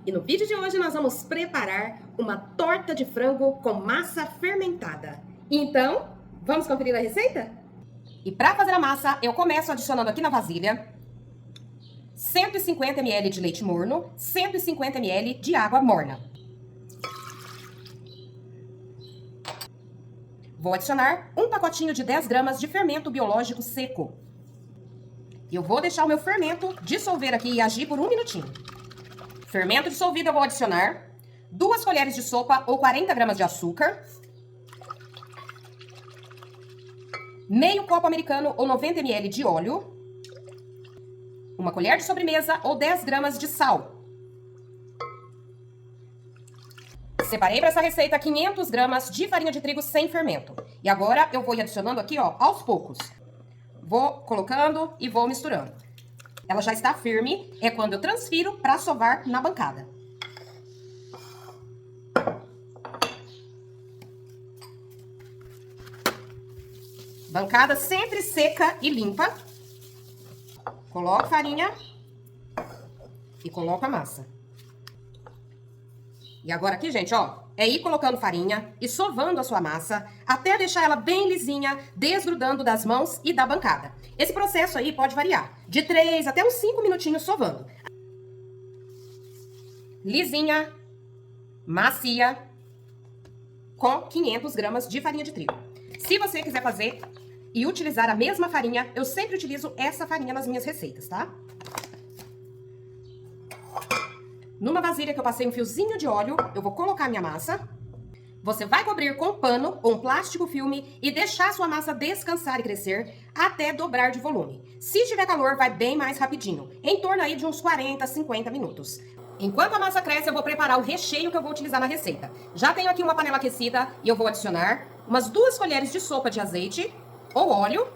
E no vídeo de hoje nós vamos preparar uma torta de frango com massa fermentada. Então, vamos conferir a receita? E para fazer a massa, eu começo adicionando aqui na vasilha 150 ml de leite morno, 150 ml de água morna. Vou adicionar um pacotinho de 10 gramas de fermento biológico seco. Eu vou deixar o meu fermento dissolver aqui e agir por 1 minutinho. Fermento dissolvido eu vou adicionar 2 colheres de sopa ou 40 gramas de açúcar, meio copo americano ou 90 ml de óleo, uma colher de sobremesa ou 10 gramas de sal. Separei para essa receita 500 gramas de farinha de trigo sem fermento. E agora eu vou ir adicionando aqui, ó, aos poucos. Vou colocando e vou misturando. Ela já está firme, é quando eu transfiro para sovar na bancada. Bancada sempre seca e limpa. Coloco farinha e coloco a massa. E agora aqui, gente, ó, é ir colocando farinha e sovando a sua massa até deixar ela bem lisinha, desgrudando das mãos e da bancada. Esse processo aí pode variar, de 3 até uns 5 minutinhos sovando. Lisinha, macia, com 500 gramas de farinha de trigo. Se você quiser fazer e utilizar a mesma farinha, eu sempre utilizo essa farinha nas minhas receitas, tá? Numa vasilha que eu passei um fiozinho de óleo, eu vou colocar minha massa. Você vai cobrir com pano ou um plástico filme e deixar a sua massa descansar e crescer até dobrar de volume. Se tiver calor, vai bem mais rapidinho, em torno aí de uns 40, 50 minutos. Enquanto a massa cresce, eu vou preparar o recheio que eu vou utilizar na receita. Já tenho aqui uma panela aquecida e eu vou adicionar umas 2 colheres de sopa de azeite ou óleo,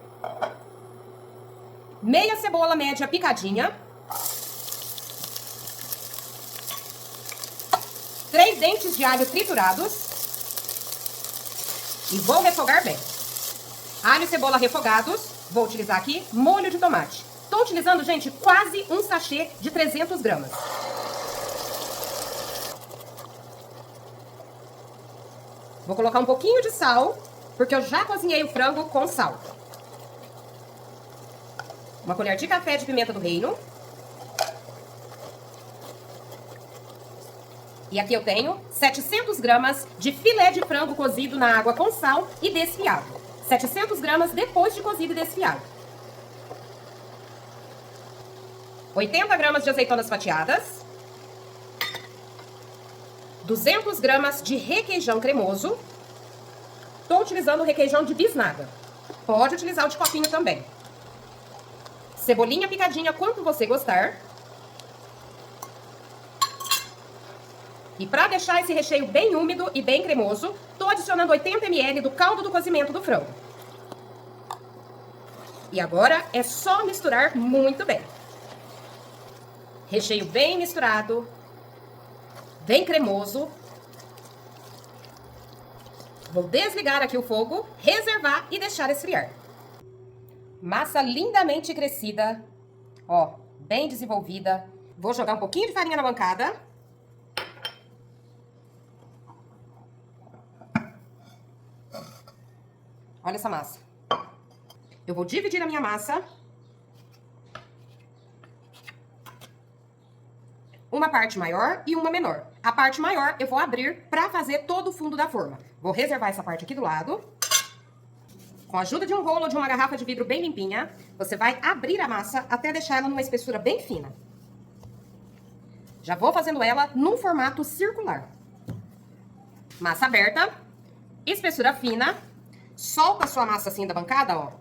meia cebola média picadinha, 3 dentes de alho triturados e vou refogar bem. Alho e cebola refogados, vou utilizar aqui molho de tomate. Estou utilizando, gente, quase um sachê de 300 gramas. Vou colocar um pouquinho de sal, porque eu já cozinhei o frango com sal. Uma colher de café de pimenta do reino. E aqui eu tenho 700 gramas de filé de frango cozido na água com sal e desfiado. 700 gramas depois de cozido e desfiado. 80 gramas de azeitonas fatiadas. 200 gramas de requeijão cremoso. Estou utilizando o requeijão de bisnaga. Pode utilizar o de copinho também. Cebolinha picadinha quanto você gostar. E para deixar esse recheio bem úmido e bem cremoso, estou adicionando 80 ml do caldo do cozimento do frango. E agora é só misturar muito bem. Recheio bem misturado, bem cremoso. Vou desligar aqui o fogo, reservar e deixar esfriar. Massa lindamente crescida, ó, bem desenvolvida. Vou jogar um pouquinho de farinha na bancada. Olha essa massa. Eu vou dividir a minha massa. Uma parte maior e uma menor. A parte maior eu vou abrir para fazer todo o fundo da forma. Vou reservar essa parte aqui do lado. Com a ajuda de um rolo ou de uma garrafa de vidro bem limpinha, você vai abrir a massa até deixar ela numa espessura bem fina. Já vou fazendo ela num formato circular. Massa aberta, espessura fina. Solta a sua massa assim da bancada, ó,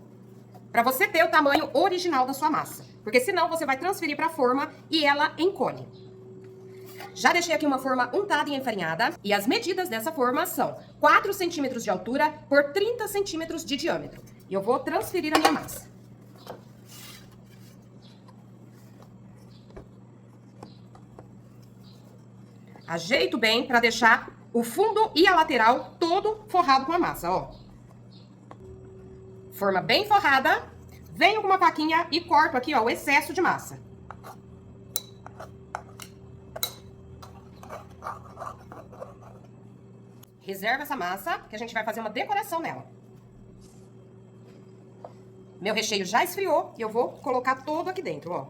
pra você ter o tamanho original da sua massa. Porque senão você vai transferir pra forma e ela encolhe. Já deixei aqui uma forma untada e enfarinhada. E as medidas dessa forma são 4 centímetros de altura por 30 centímetros de diâmetro. E eu vou transferir a minha massa. Ajeito bem pra deixar o fundo e a lateral todo forrado com a massa, ó. Forma bem forrada, venho com uma faquinha e corto aqui, ó, o excesso de massa. Reserva essa massa, que a gente vai fazer uma decoração nela. Meu recheio já esfriou e eu vou colocar todo aqui dentro, ó.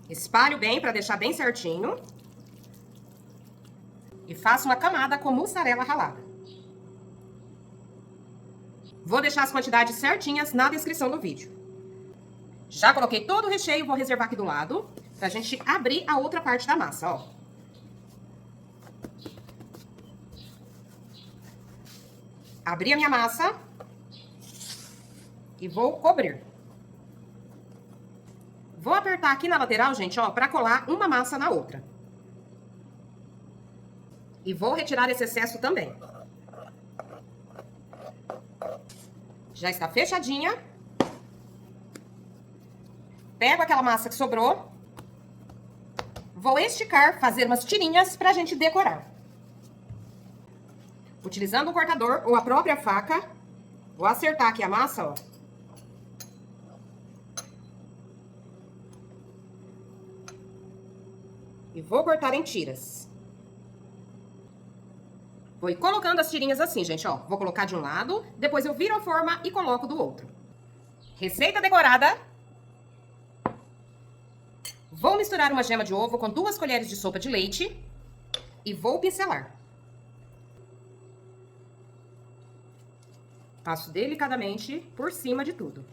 Espalho bem para deixar bem certinho. E faço uma camada com mussarela ralada. Vou deixar as quantidades certinhas na descrição do vídeo. Já coloquei todo o recheio, vou reservar aqui do lado, pra gente abrir a outra parte da massa, ó. Abri a minha massa e vou cobrir. Vou apertar aqui na lateral, gente, ó, pra colar uma massa na outra. E vou retirar esse excesso também. Já está fechadinha. Pego aquela massa que sobrou. Vou esticar, fazer umas tirinhas pra gente decorar. Utilizando o cortador ou a própria faca, vou acertar aqui a massa, ó. E vou cortar em tiras. Vou ir colocando as tirinhas assim, gente, ó. Vou colocar de um lado, depois eu viro a forma e coloco do outro. Receita decorada. Vou misturar uma gema de ovo com 2 colheres de sopa de leite e vou pincelar. Passo delicadamente por cima de tudo.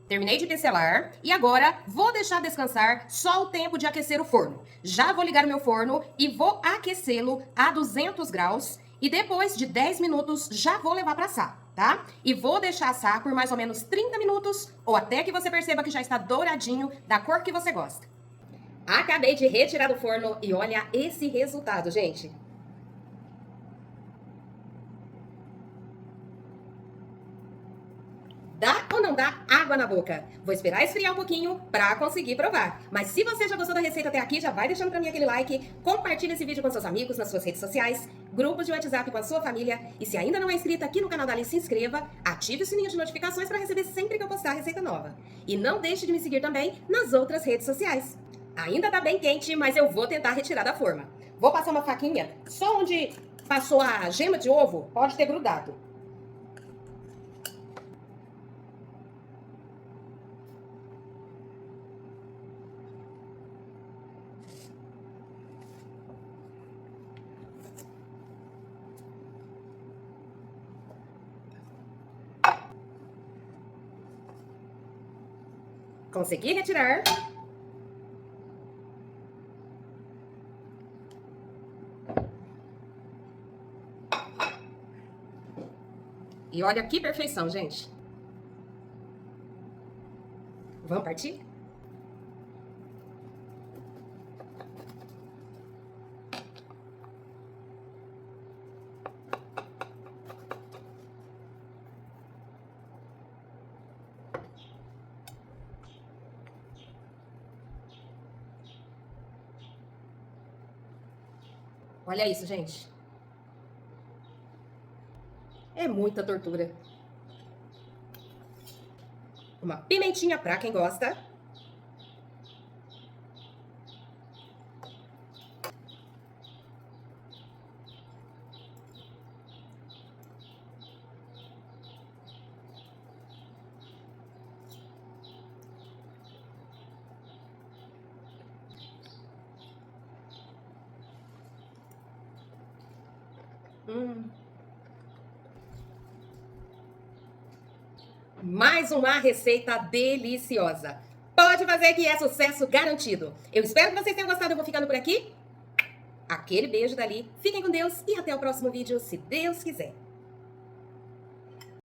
Terminei de pincelar e agora vou deixar descansar só o tempo de aquecer o forno. Já vou ligar o meu forno e vou aquecê-lo a 200 graus e depois de 10 minutos já vou levar para assar, tá? E vou deixar assar por mais ou menos 30 minutos ou até que você perceba que já está douradinho da cor que você gosta. Acabei de retirar do forno e olha esse resultado, gente. Dá ou não dá água na boca? Vou esperar esfriar um pouquinho pra conseguir provar. Mas se você já gostou da receita até aqui, já vai deixando pra mim aquele like, compartilha esse vídeo com seus amigos nas suas redes sociais, grupos de WhatsApp com a sua família. E se ainda não é inscrito aqui no canal da Alice, se inscreva, ative o sininho de notificações pra receber sempre que eu postar receita nova. E não deixe de me seguir também nas outras redes sociais. Ainda tá bem quente, mas eu vou tentar retirar da forma. Vou passar uma faquinha só onde passou a gema de ovo, pode ter grudado. Consegui retirar. E olha que perfeição, gente. Vamos partir? Olha isso, gente. É muita tortura. Uma pimentinha pra quem gosta. Mais uma receita deliciosa. Pode fazer que é sucesso garantido. Eu espero que vocês tenham gostado. Eu vou ficando por aqui. Aquele beijo dali. Fiquem com Deus e até o próximo vídeo, se Deus quiser.